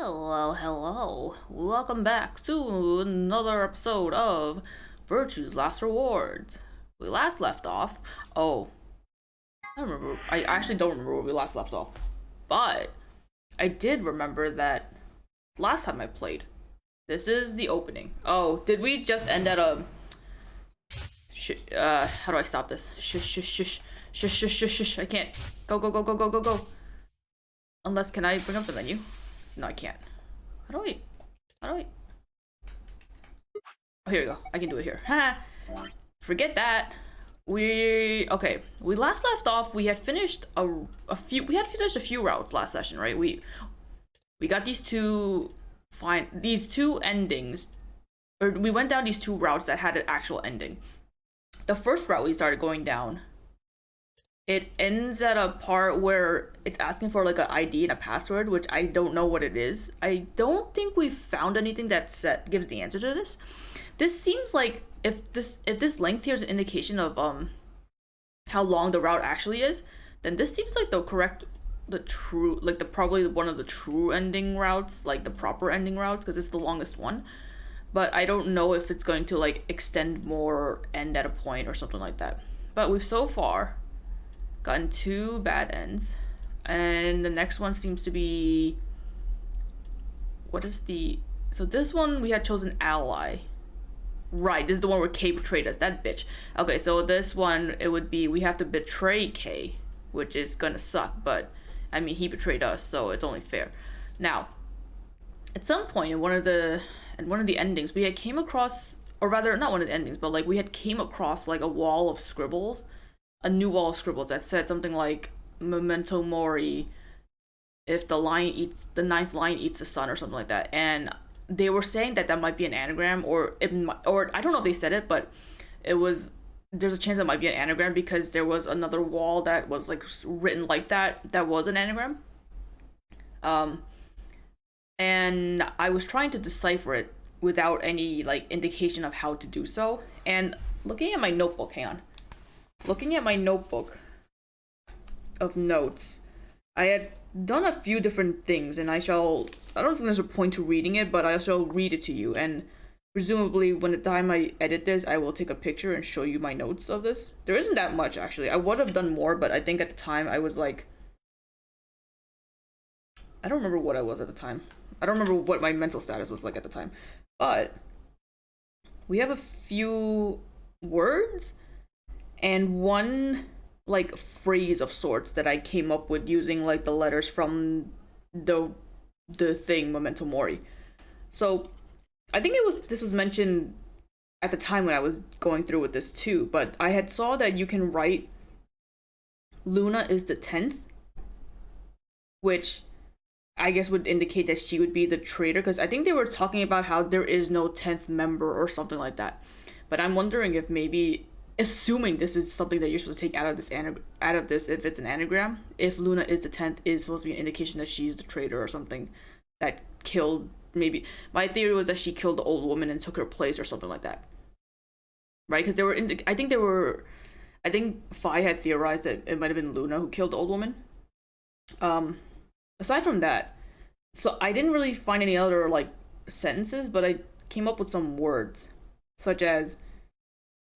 Hello. Welcome back to another episode of Virtue's Last Rewards. We last left off. Oh, I remember. I actually don't remember where we last left off. But I did remember that last time I played. This is the opening. Oh, did we just end at a. How do I stop this? Shush. I can't. Go. Unless, can I bring up the menu? No, I can't. How do I? Oh, here we go. I can do it here. Ha! Forget that. Okay. We last left off. We had finished a few routes last session, right? We got these two endings, or we went down these two routes that had an actual ending. The first route we started going down, it ends at a part where it's asking for like an ID and a password, which I don't know what it is. I don't think we've found anything that gives the answer to this. This seems like if this length here is an indication of how long the route actually is, then this seems like probably one of the true ending routes, like the proper ending routes, because it's the longest one. But I don't know if it's going to like extend more or end at a point or something like that. But we've so far gotten two bad ends, and the next one seems to be, so this one we had chosen ally, right? This is the one where K betrayed us, that bitch. Okay, so this one, it would be we have to betray K, which is gonna suck, but I mean he betrayed us, so it's only fair. Now, at some point in one of the endings, we had came across, or rather not one of the endings, but like we had came across like a wall of scribbles, a new wall of scribbles that said something like memento mori, if the ninth lion eats the sun, or something like that. And they were saying that might be an anagram, or I don't know if they said it, but there's a chance that might be an anagram, because there was another wall that was like written like that was an anagram. And I was trying to decipher it without any like indication of how to do so. And looking at my notebook of notes, I had done a few different things, and I don't think there's a point to reading it, but I shall read it to you, and presumably when the time I edit this, I will take a picture and show you my notes of this. There isn't that much, actually. I would have done more, but I think at the time I was like, I don't remember what I was at the time. I don't remember what my mental status was like at the time. But we have a few words and one like phrase of sorts that I came up with using like the letters from the thing memento mori. So I think this was mentioned at the time when I was going through with this too, but I had saw that you can write Luna is the 10th, which I guess would indicate that she would be the traitor, because I think they were talking about how there is no 10th member or something like that. But I'm wondering if maybe, assuming this is something that you're supposed to take out of this, if it's an anagram, if Luna is the 10th is supposed to be an indication that she's the traitor or something that killed, maybe. My theory was that she killed the old woman and took her place or something like that. Right? Because I think Fi had theorized that it might have been Luna who killed the old woman. Aside from that, so I didn't really find any other like sentences, but I came up with some words, such as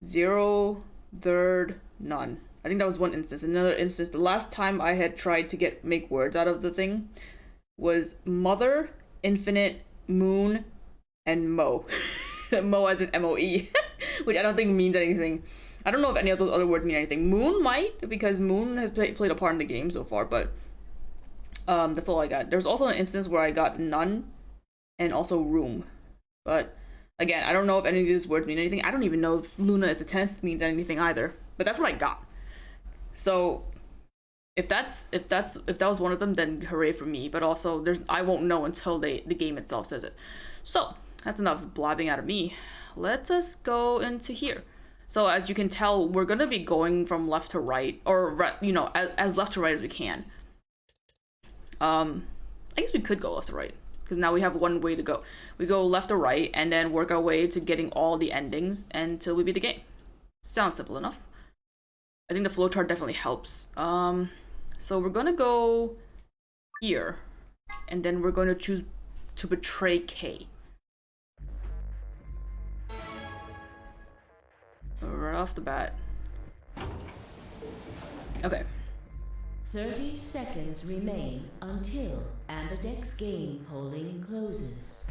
0, third, none. I think that was one instance. Another instance, the last time I had tried to make words out of the thing was mother, infinite, moon, and mo. Mo as in M-O-E, which I don't think means anything. I don't know if any of those other words mean anything. Moon might, because moon has played a part in the game so far, but that's all I got. There's also an instance where I got none and also room. But again, I don't know if any of these words mean anything. I don't even know if Luna is the 10th means anything either. But that's what I got. So if that was one of them, then hooray for me. But also I won't know until the game itself says it. So that's enough blabbing out of me. Let us go into here. So as you can tell, we're gonna be going from left to right, or as left to right as we can. I guess we could go left to right, because now we have one way to go. We go left to right and then work our way to getting all the endings until we beat the game. Sounds simple enough. I think the flowchart definitely helps. So we're gonna go here, and then we're going to choose to betray K? Right off the bat. Okay. 30 seconds remain until Ambidex game polling closes.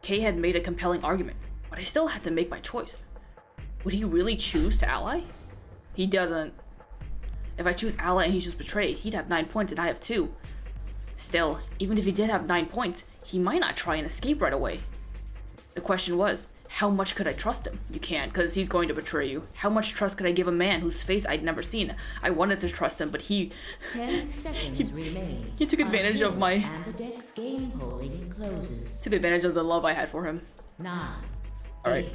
Kay had made a compelling argument, but I still had to make my choice. Would he really choose to ally? He doesn't. If I choose ally and he's just betrayed, he'd have 9 points and I have 2. Still, even if he did have 9 points, he might not try and escape right away. The question was, how much could I trust him? You can't, because he's going to betray you. How much trust could I give a man whose face I'd never seen? I wanted to trust him, but 10 seconds remain. He took advantage of my... Ambidex game polling closes. Took advantage of the love I had for him. 9. Alright.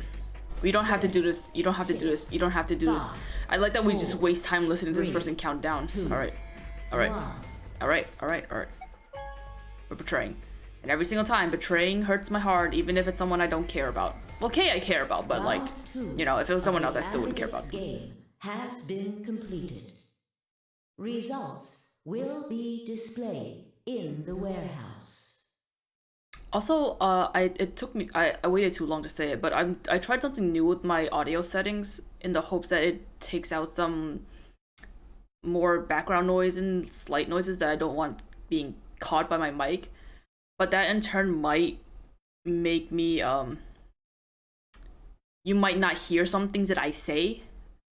We don't have to do this. You don't have to do this. You don't have to do this. I like that we just waste time listening to this person count down. Alright. Alright. Alright. Alright. Alright. We're betraying. And every single time, betraying hurts my heart, even if it's someone I don't care about. Well, Kay I care about, but like, you know, if it was someone else, I still wouldn't care about. Game has been completed. Results will be displayed in the warehouse. Also, I waited too long to say it, but I tried something new with my audio settings in the hopes that it takes out some more background noise and slight noises that I don't want being caught by my mic. But that in turn might make me, you might not hear some things that I say,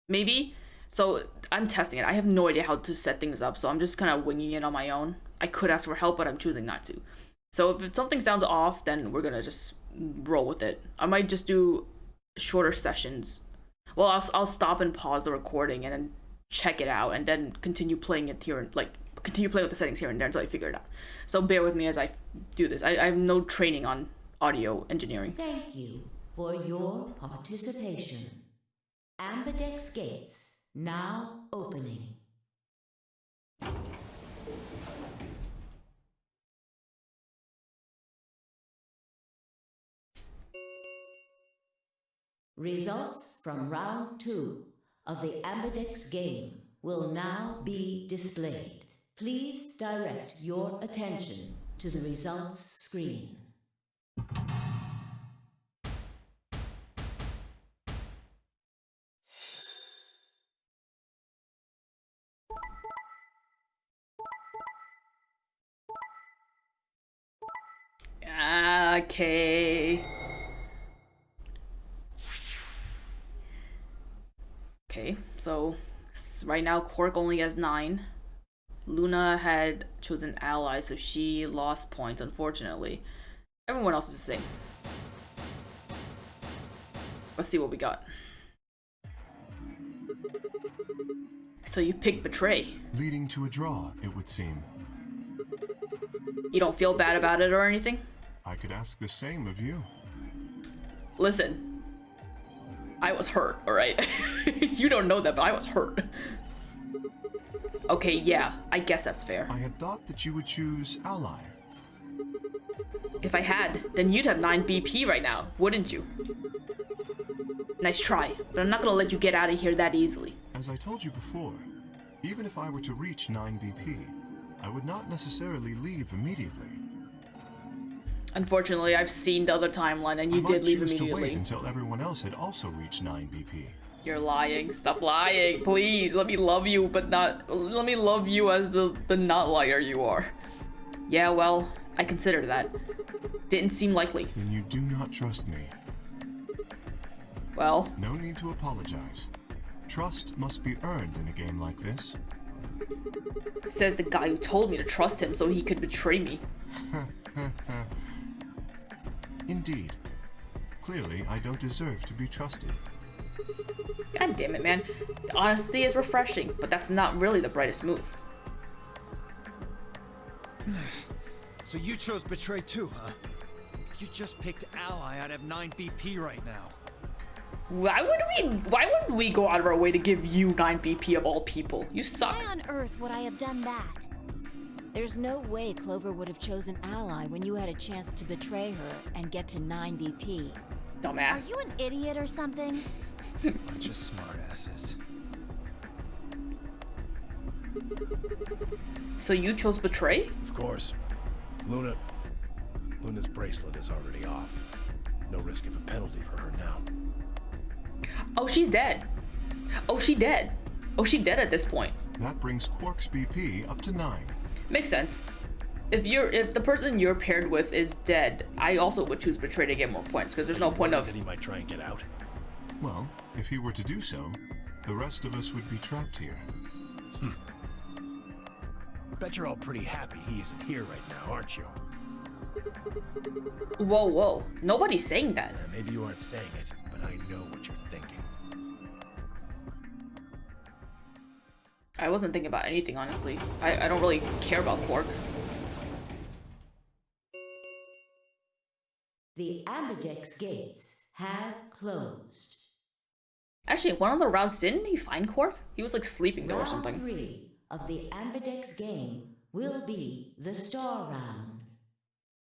maybe. So I'm testing it. I have no idea how to set things up, so I'm just kind of winging it on my own. I could ask for help, but I'm choosing not to. So if something sounds off, then we're gonna just roll with it. I might just do shorter sessions. Well, I'll stop and pause the recording and then check it out and then continue playing it here, like continue playing with the settings here and there until I figure it out. So bear with me as I do this. I have no training on audio engineering. Thank you for your participation. Ambidex gates now opening. Results from round 2 of the Ambidex game will now be displayed. Please direct your attention to the results screen. Okay. Okay, so right now Cork only has 9. Luna had chosen ally, so she lost points, unfortunately. Everyone else is the same. Let's see what we got. So you picked betray. Leading to a draw, it would seem. You don't feel bad about it or anything? I could ask the same of you. Listen, I was hurt, alright? You don't know that, but I was hurt. Okay, yeah, I guess that's fair. I had thought that you would choose ally. If I had, then you'd have 9 BP right now, wouldn't you? Nice try, but I'm not gonna let you get out of here that easily. As I told you before, even if I were to reach 9 BP, I would not necessarily leave immediately. Unfortunately, I've seen the other timeline and you did leave immediately. I might choose to wait until everyone else had also reached 9 BP. You're lying. Stop lying, please. Let me love you, but not... Let me love you as the not liar you are. Yeah, well, I consider that. Didn't seem likely. Then you do not trust me. Well... No need to apologize. Trust must be earned in a game like this. Says the guy who told me to trust him so he could betray me. Indeed. Clearly, I don't deserve to be trusted. God damn it, man. Honesty is refreshing, but that's not really the brightest move. So you chose betray too, huh? If you just picked ally, I'd have 9 BP right now. Why would we go out of our way to give you 9 BP of all people? You suck. Why on earth would I have done that? There's no way Clover would have chosen ally when you had a chance to betray her and get to 9 BP. Dumbass. Are you an idiot or something? Bunch of smartasses. So you chose betray? Of course. Luna's bracelet is already off. No risk of a penalty for her now. Oh, she's dead. Oh, she dead. Oh, she dead at this point. That brings Quark's BP up to 9. Makes sense. If the person you're paired with is dead, I also would choose betray to get more points, because there's no point of... that he might try and get out. Well, if he were to do so, the rest of us would be trapped here. Bet you're all pretty happy he isn't here right now, aren't you? Whoa, whoa. Nobody's saying that. Maybe you aren't saying it, but I know what you're thinking. I wasn't thinking about anything, honestly. I don't really care about Quark. The ambidex gates have closed. Actually, one of the routes, didn't he find Quark? He was like sleeping there or Round something. 3 of the ambidex game will be the star round.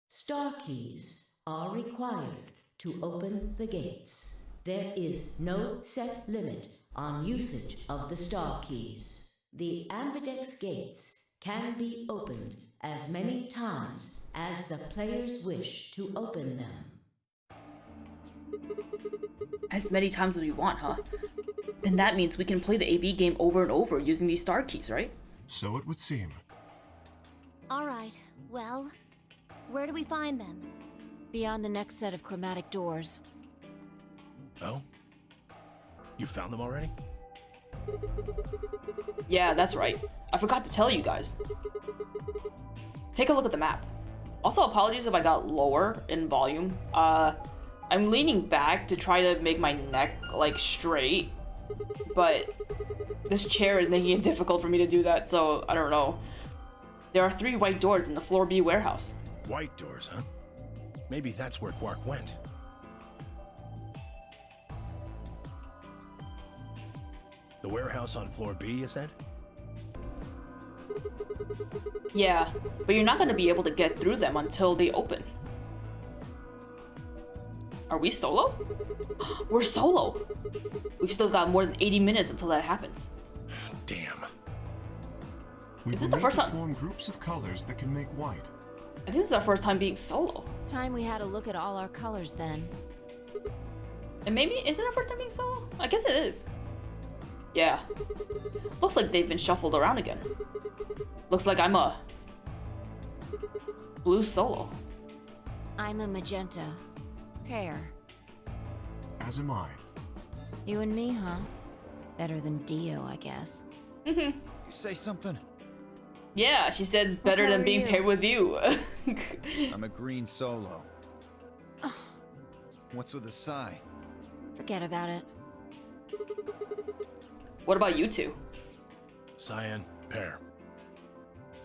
Star keys are required to open the gates. There is no set limit on usage of the star keys. The ambidex gates can be opened as many times as the players wish to open them. As many times as we want, huh? Then that means we can play the AB game over and over using these star keys, right? So it would seem. Alright, well, where do we find them? Beyond the next set of chromatic doors. Oh? You found them already? Yeah, that's right. I forgot to tell you guys. Take a look at the map. Also, apologies if I got lower in volume. I'm leaning back to try to make my neck, like, straight. But this chair is making it difficult for me to do that, so I don't know. There are 3 white doors in the Floor B warehouse. White doors, huh? Maybe that's where Quark went. The warehouse on floor B, you said? Yeah, but you're not going to be able to get through them until they open. Are we solo? We're solo! We've still got more than 80 minutes until that happens. Damn. We Is were this the made first to time? form groups of colors that can make white. I think this is our first time being solo. Time we had a look at all our colors then. And maybe, is it our first time being solo? I guess it is. Yeah. Looks like they've been shuffled around again. Looks like I'm a blue solo. I'm a magenta. Pear. As am I. You and me, huh? Better than Dio, I guess. You say something? Yeah, she says better than color being are you? paired with you. I'm a green solo. What's with the sigh? Forget about it. What about you two? Cyan, pair.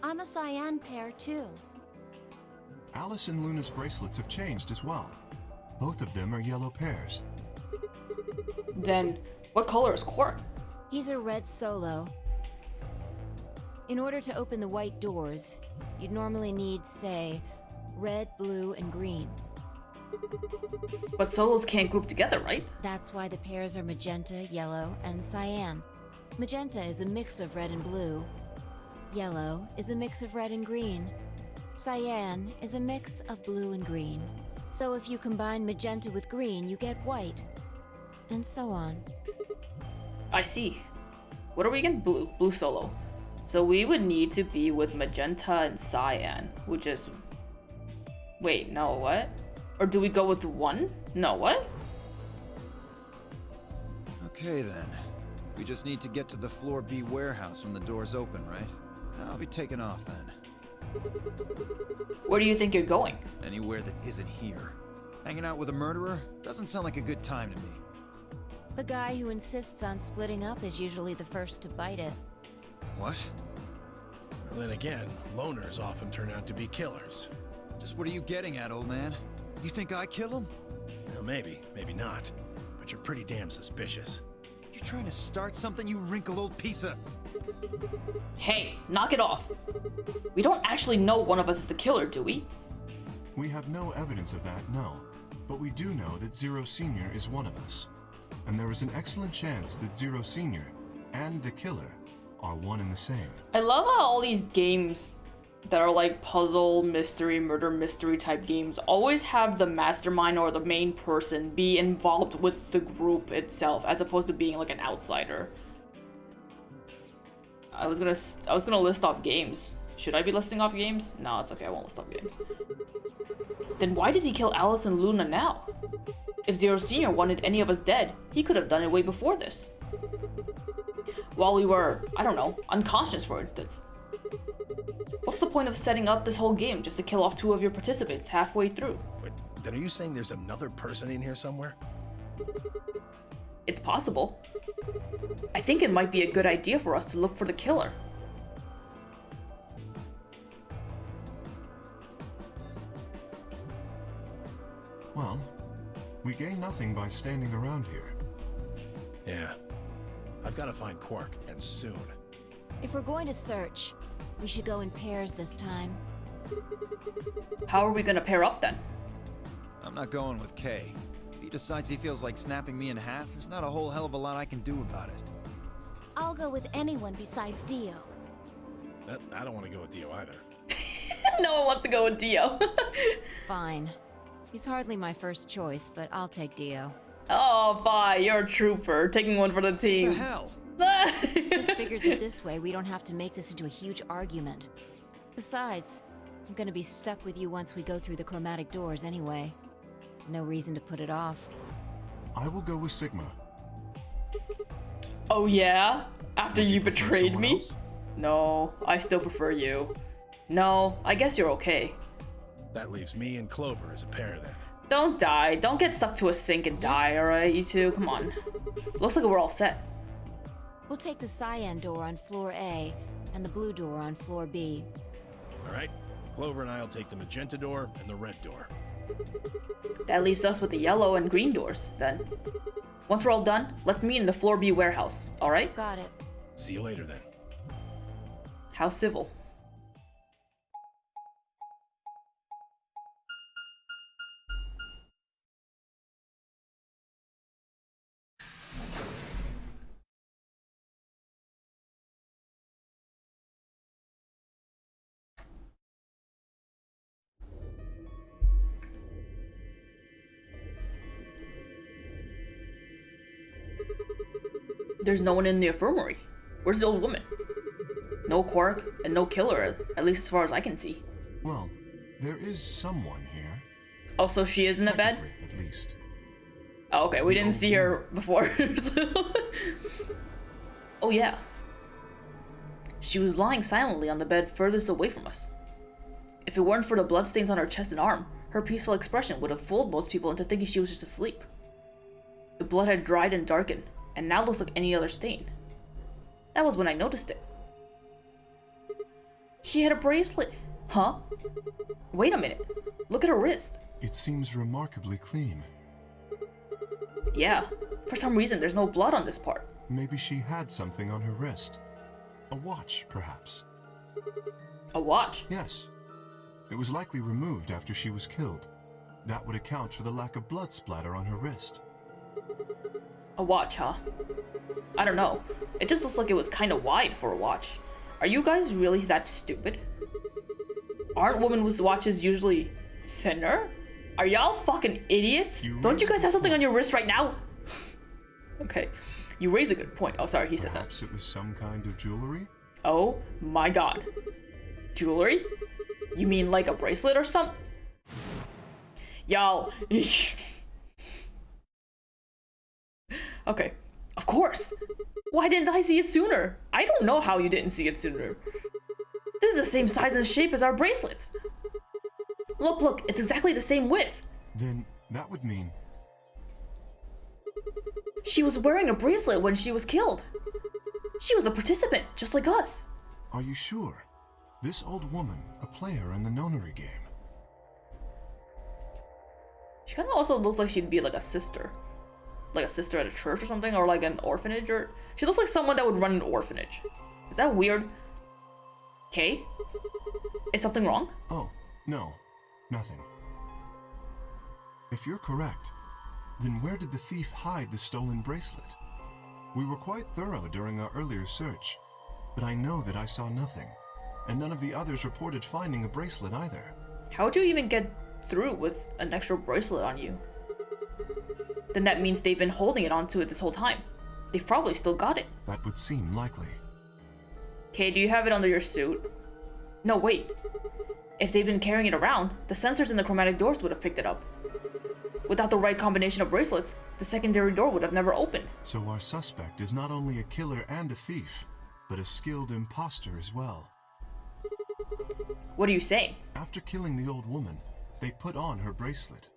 I'm a cyan pair, too. Alice and Luna's bracelets have changed as well. Both of them are yellow pairs. Then, what color is Quark? He's a red solo. In order to open the white doors, you'd normally need, say, red, blue, and green. But solos can't group together, right? That's why the pairs are magenta, yellow, and cyan. Magenta is a mix of red and blue. Yellow is a mix of red and green. Cyan is a mix of blue and green. So if you combine magenta with green, you get white. And so on. I see. What are we again? Blue. Blue solo. So we would need to be with magenta and cyan, which is... Wait, no, what? Or do we go with one? No, what? Okay then. We just need to get to the floor B warehouse when the doors open, right? I'll be taking off then. Where do you think you're going? Anywhere that isn't here. Hanging out with a murderer doesn't sound like a good time to me. The guy who insists on splitting up is usually the first to bite it. What? Well, then again, loners often turn out to be killers. Just what are you getting at, old man? You think I kill him? Well, maybe, maybe not. But you're pretty damn suspicious. You trying to start something, you wrinkled old piece of... Hey, knock it off. We don't actually know one of us is the killer, do we? We have no evidence of that, no. But we do know that Zero Senior is one of us. And there is an excellent chance that Zero Senior and the killer are one and the same. I love how all these games that are like puzzle, mystery, murder mystery type games always have the mastermind or the main person be involved with the group itself as opposed to being like an outsider. I was gonna list off games. Should I be listing off games? No, it's okay, I won't list off games. Then why did he kill Alice and Luna now? If Zero Senior wanted any of us dead, he could have done it way before this. While we were, I don't know, unconscious for instance. What's the point of setting up this whole game just to kill off 2 of your participants halfway through? Wait, then are you saying there's another person in here somewhere? It's possible. I think it might be a good idea for us to look for the killer. Well, we gain nothing by standing around here. Yeah. I've got to find Quark, and soon. If we're going to search, we should go in pairs this time. How are we gonna pair up then? I'm not going with Kay. If he decides he feels like snapping me in half, there's not a whole hell of a lot I can do about it. I'll go with anyone besides Dio. I don't want to go with Dio either. No one wants to go with Dio. Fine. He's hardly my first choice, but I'll take Dio. Oh, fine, you're a trooper, taking one for the What team. the hell? Just figured that this way we don't have to make this into a huge argument. Besides, I'm gonna be stuck with you once we go through the chromatic doors anyway. No reason to put it off. I will go with Sigma. Oh yeah? After Would you prefer betrayed someone me? else? No, I still prefer you. No, I guess you're okay. That leaves me and Clover as a pair then. Don't die. Don't get stuck to a sink and die, alright, you two? Come on. Looks like we're all set. We'll take the cyan door on floor A and the blue door on floor B. All right? Clover and I'll take the magenta door and the red door. That leaves us with the yellow and green doors, then. Once we're all done, let's meet in the floor B warehouse, alright? Got it. See you later then. How civil. There's no one in the infirmary. Where's the old woman? No Quark and no killer, at least as far as I can see. Well, there is someone here. Oh, so she is in the bed? Technically, at least. Oh, okay, we didn't see her before. Oh yeah. She was lying silently on the bed furthest away from us. If it weren't for the bloodstains on her chest and arm, her peaceful expression would have fooled most people into thinking she was just asleep. The blood had dried and darkened, and now looks like any other stain. That was when I noticed it. She had a bracelet. Huh? Wait a minute. Look at her wrist. It seems remarkably clean. Yeah, for some reason there's no blood on this part. Maybe she had something on her wrist. A watch, perhaps. A watch? Yes. It was likely removed after she was killed. That would account for the lack of blood splatter on her wrist. A watch, huh? I don't know. It just looks like it was kind of wide for a watch. Are you guys really that stupid? Aren't women's watches usually thinner? Are y'all fucking idiots? Don't you guys have something on your wrist right now? Okay, you raise a good point. Oh, sorry, he said that. Perhaps it was some kind of jewelry? Oh my god. Jewelry? You mean like a bracelet or something? Y'all. Okay, of course. Why didn't I see it sooner? I don't know how you didn't see it sooner. This is the same size and shape as our bracelets. Look, it's exactly the same width. Then that would mean... She was wearing a bracelet when she was killed. She was a participant, just like us. Are you sure? This old woman, a player in the nonary game. She kind of also looks like she'd be like a sister. Like a sister at a church or something, or like an orphanage, or... She looks like someone that would run an orphanage. Is that weird? Okay. Is something wrong? Oh, no. Nothing. If you're correct, then where did the thief hide the stolen bracelet? We were quite thorough during our earlier search, but I know that I saw nothing, and none of the others reported finding a bracelet either. How'd you even get through with an extra bracelet on you? Then that means they've been holding it onto it this whole time. They've probably still got it. That would seem likely. Okay, do you have it under your suit? No, wait. If they've been carrying it around, the sensors in the chromatic doors would have picked it up. Without the right combination of bracelets, the secondary door would have never opened. So our suspect is not only a killer and a thief, but a skilled imposter as well. What are you saying? After killing the old woman, they put on her bracelet.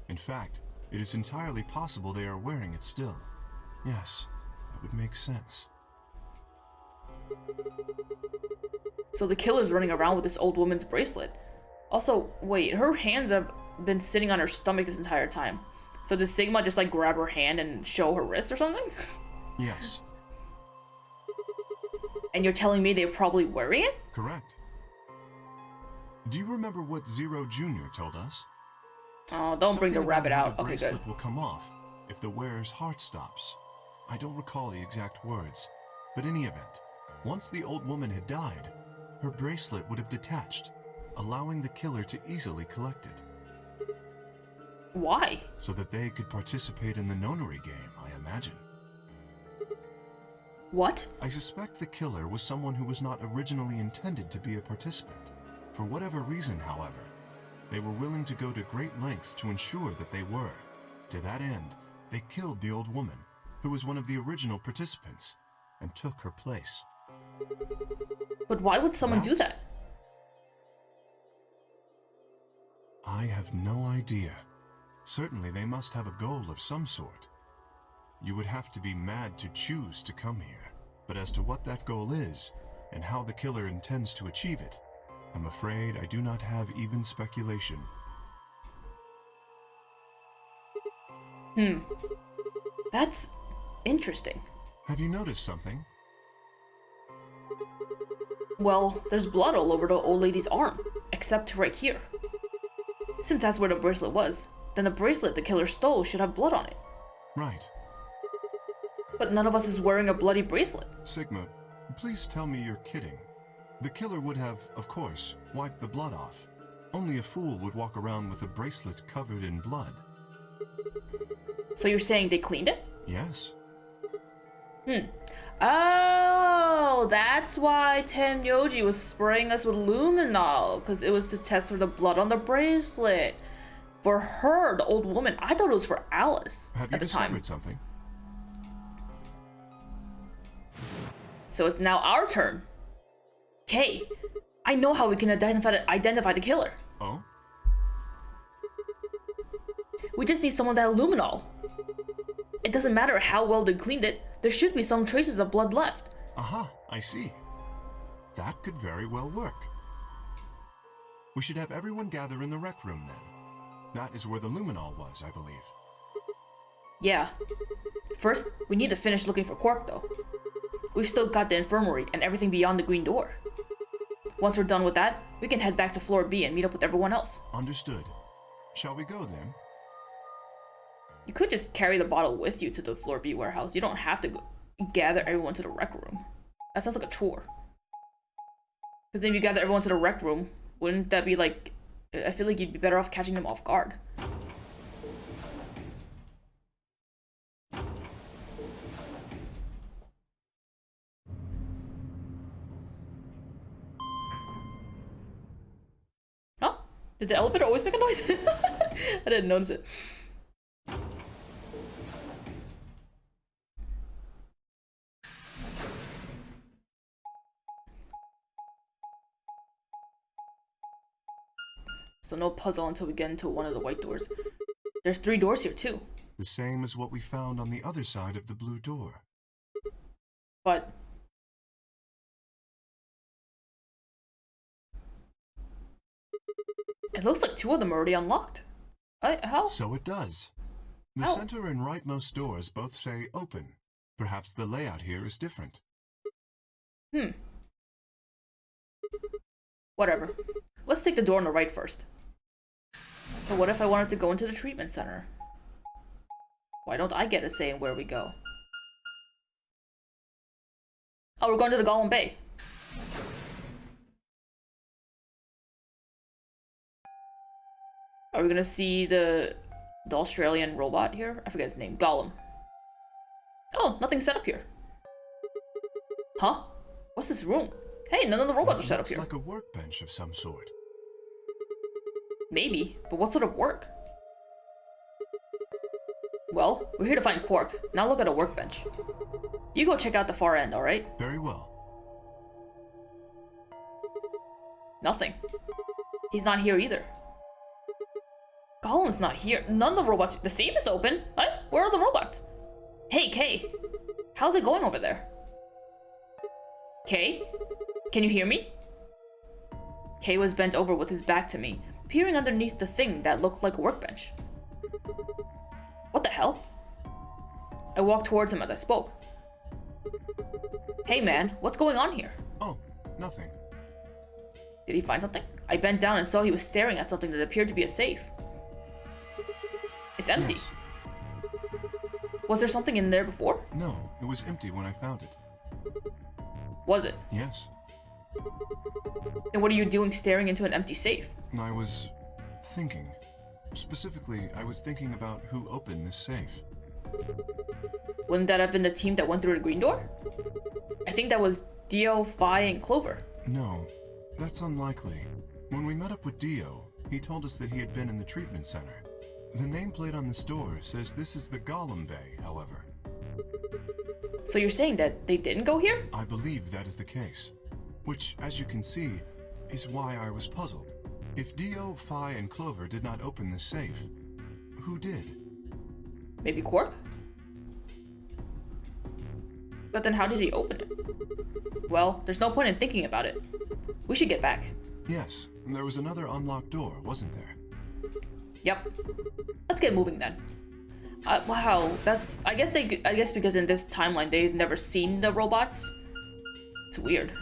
In fact, it is entirely possible they are wearing it still. Yes, that would make sense. So the killer's running around with this old woman's bracelet. Also, wait, her hands have been sitting on her stomach this entire time. So did Sigma just like grab her hand and show her wrist or something? Yes. And you're telling me they're probably wearing it? Correct. Do you remember what Zero Jr. told us? Oh, don't bring the Something rabbit about how out. the Okay, good. bracelet will come off if the wearer's heart stops. I don't recall the exact words, but in any event, once the old woman had died, her bracelet would have detached, allowing the killer to easily collect it. Why? So that they could participate in the nonary game, I imagine. What? I suspect the killer was someone who was not originally intended to be a participant. For whatever reason, however, they were willing to go to great lengths to ensure that they were. To that end, they killed the old woman, who was one of the original participants, and took her place. But why would someone do that? I have no idea. Certainly they must have a goal of some sort. You would have to be mad to choose to come here. But as to what that goal is, and how the killer intends to achieve it, I'm afraid I do not have even speculation. That's interesting. Have you noticed something? Well, there's blood all over the old lady's arm, except right here. Since that's where the bracelet was, then the bracelet the killer stole should have blood on it. Right. But none of us is wearing a bloody bracelet. Sigma, please tell me you're kidding. The killer would have, of course, wiped the blood off. Only a fool would walk around with a bracelet covered in blood. So you're saying they cleaned it? Yes. Oh, that's why Tenyoji was spraying us with luminol, because it was to test for the blood on the bracelet. For her, the old woman. I thought it was for Alice Have you at the time. discovered something? So it's now our turn. Okay, I know how we can identify the killer. Oh? We just need someone that had luminol. It doesn't matter how well they cleaned it, there should be some traces of blood left. Aha, I see. That could very well work. We should have everyone gather in the rec room then. That is where the luminol was, I believe. Yeah. First, we need to finish looking for Quark though. We've still got the infirmary and everything beyond the green door. Once we're done with that, we can head back to floor B and meet up with everyone else. Understood. Shall we go then? You could just carry the bottle with you to the floor B warehouse. You don't have to gather everyone to the rec room. That sounds like a chore. Because if you gather everyone to the rec room, wouldn't that be like... I feel like you'd be better off catching them off guard. Oh, did the elevator always make a noise? I didn't notice it. So no puzzle until we get into one of the white doors. There's 3 doors here too. The same as what we found on the other side of the blue door. But... it looks like 2 of them are already unlocked. How? So it does. The Oh. center and rightmost doors both say open. Perhaps the layout here is different. Whatever. Let's take the door on the right first. But what if I wanted to go into the treatment center? Why don't I get a say in where we go? Oh, we're going to the Gollum Bay. Are we gonna see the Australian robot here? I forget his name. Gollum. Oh, nothing's set up here. Huh? What's this room? Hey, none of the robots are set up here. Looks like a workbench of some sort. Maybe, but what sort of work? Well, we're here to find Quark. Now look at a workbench. You go check out the far end, alright? Very well. Nothing. He's not here either. Gollum's not here. None of the robots. The safe is open. What? Where are the robots? Hey, Kay. How's it going over there? Kay? Can you hear me? Kay was bent over with his back to me, peering underneath the thing that looked like a workbench. What the hell? I walked towards him as I spoke. Hey man, what's going on here? Oh, nothing. Did he find something? I bent down and saw he was staring at something that appeared to be a safe. It's empty. Yes. Was there something in there before? No, it was empty when I found it. Was it? Yes. And what are you doing staring into an empty safe? I was thinking. Specifically, I was thinking about who opened this safe. Wouldn't that have been the team that went through the green door? I think that was Dio, Phi, and Clover. No, that's unlikely. When we met up with Dio, he told us that he had been in the treatment center. The nameplate on this door says this is the Gollum Bay, however. So you're saying that they didn't go here? I believe that is the case. Which, as you can see, is why I was puzzled. If Dio, Phi, and Clover did not open this safe, who did? Maybe Quark? But then how did he open it? Well, there's no point in thinking about it. We should get back. Yes, there was another unlocked door, wasn't there? Yep. Let's get moving then. Wow, that's... I guess because in this timeline they've never seen the robots. It's weird.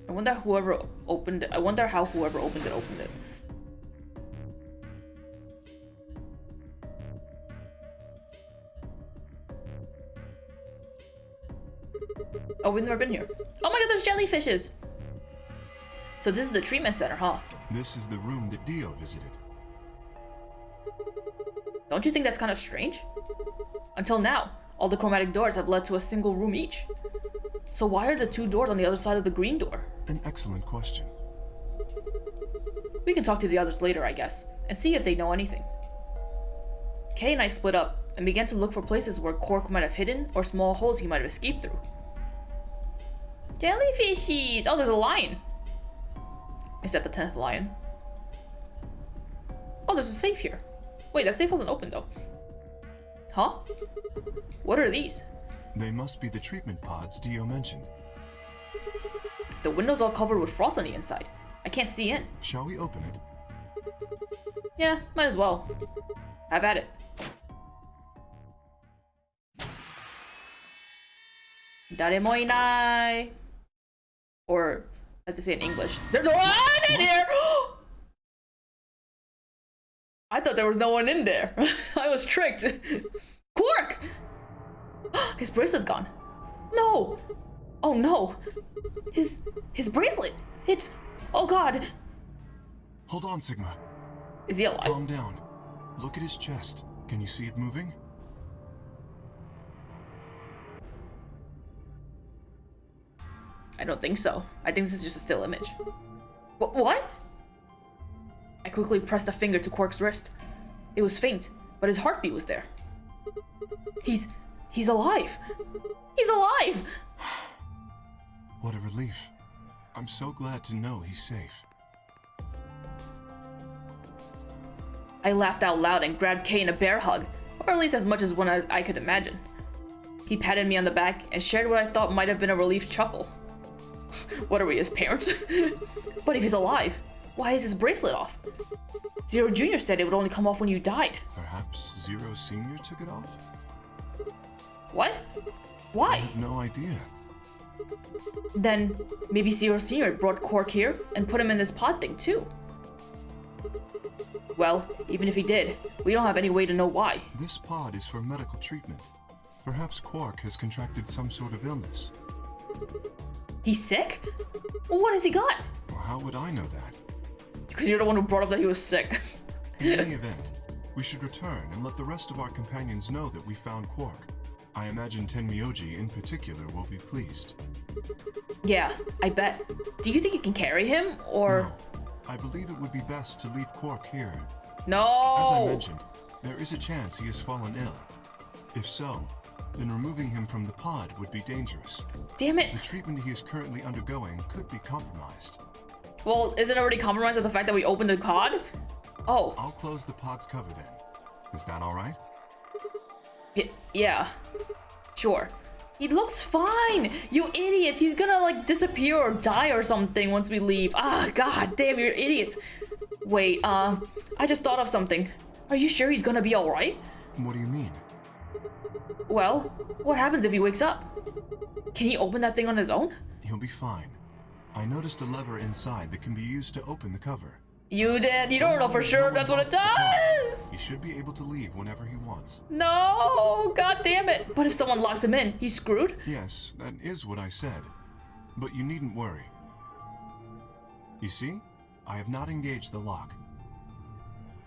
I wonder how whoever opened it opened it. Oh, we've never been here. Oh my god, there's jellyfishes! So this is the treatment center, huh? This is the room that Dio visited. Don't you think that's kind of strange? Until now, all the chromatic doors have led to a single room each. So why are the two doors on the other side of the green door? An excellent question. We can talk to the others later, I guess, and see if they know anything. Kay and I split up and began to look for places where Quark might have hidden or small holes he might have escaped through. Jellyfishies! Oh, there's a lion! Is that the 10th lion? Oh, there's a safe here. Wait, that safe wasn't open though. Huh? What are these? They must be the treatment pods Dio mentioned. The window's all covered with frost on the inside. I can't see in. Shall we open it? Yeah, might as well. Have at it. Daremo inai. Or, as they say in English, there's no one in here! I thought there was no one in there. I was tricked. Quark! His bracelet's gone. No! Oh no! His bracelet! It's... Oh god! Hold on, Sigma. Is he alive? Calm down. Look at his chest. Can you see it moving? I don't think so. I think this is just a still image. What? I quickly pressed a finger to Quark's wrist. It was faint, but his heartbeat was there. He's alive! He's alive! What a relief. I'm so glad to know he's safe. I laughed out loud and grabbed Kay in a bear hug, or at least as much as one as I could imagine. He patted me on the back and shared what I thought might have been a relieved chuckle. What are we, his parents? But if he's alive, why is his bracelet off? Zero Jr. said it would only come off when you died. Perhaps Zero Sr. took it off? What? I Why? have no idea. Then maybe Zero Sr. brought Quark here and put him in this pod thing too. Well, even if he did, we don't have any way to know why. This pod is for medical treatment. Perhaps Quark has contracted some sort of illness. He's sick? What has he got? Well, how would I know that? Because you're the one who brought up that he was sick. In any event, we should return and let the rest of our companions know that we found Quark. I imagine Tenmyoji in particular will be pleased. Yeah, I bet. Do you think you can carry him, or...? No, I believe it would be best to leave Quark here. No! As I mentioned, there is a chance he has fallen ill. If so, then removing him from the pod would be dangerous. Damn it! The treatment he is currently undergoing could be compromised. Well, isn't it already compromised with the fact that we opened the pod? Oh. I'll close the pod's cover then. Is that alright? Yeah. Sure. He looks fine! You idiots! He's gonna, like, disappear or die or something once we leave. Ah, god damn, you're idiots! Wait, I just thought of something. Are you sure he's gonna be alright? What do you mean? Well, what happens if he wakes up? Can he open that thing on his own? He'll be fine. I noticed a lever inside that can be used to open the cover. You did? You don't know for sure if that's what it does! He should be able to leave whenever he wants. No! God damn it! But if someone locks him in, he's screwed? Yes, that is what I said. But you needn't worry. You see? I have not engaged the lock.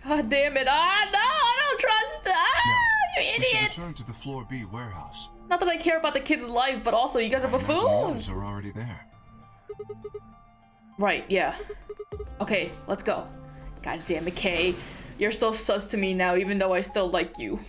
God damn it. Ah, no! I don't trust that! Now, You we should idiots! return to the Floor B warehouse. Not that I care about the kid's life, but also you guys are I imagine the buffoons! others are already there. Right, yeah. Okay, let's go. God damn it, Kay. You're so sus to me now, even though I still like you.